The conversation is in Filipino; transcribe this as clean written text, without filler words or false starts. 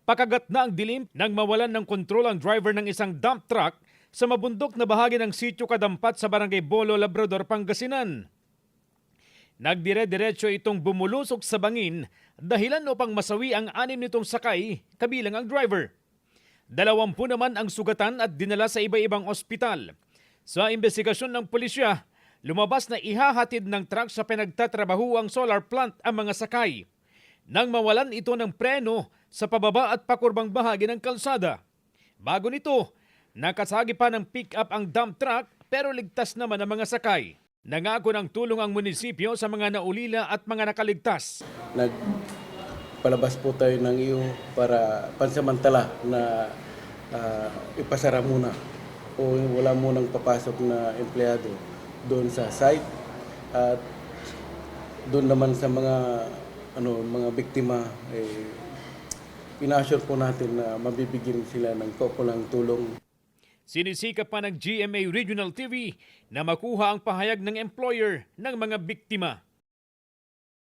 Pakagat na ang dilim nang mawalan ng kontrol ang driver ng isang dump truck sa mabundok na bahagi ng Sitio Kadampat sa Barangay Bolo, Labrador, Pangasinan. Nagdire-diretso itong bumulusok sa bangin dahilan upang masawi ang 6 nitong sakay kabilang ang driver. 20 naman ang sugatan at dinala sa iba-ibang ospital. Sa investigasyon ng pulisya, lumabas na ihahatid ng truck sa pinagtatrabahuang solar plant ang mga sakay nang mawalan ito ng preno sa pababa at pakurbang bahagi ng kalsada. Bago nito, nakasagi pa ng pick-up ang dump truck pero ligtas naman ang mga sakay. Nangako ng tulong ang munisipyo sa mga naulila at mga nakaligtas. Nagpalabas po tayo ng iyo para pansamantala na ipasara muna o wala munang papasok na empleyado doon sa site at doon naman sa mga biktima ina-assure po natin na mabibigyan sila ng kaukulang tulong. Sinisikap pa ng GMA Regional TV na makuha ang pahayag ng employer ng mga biktima.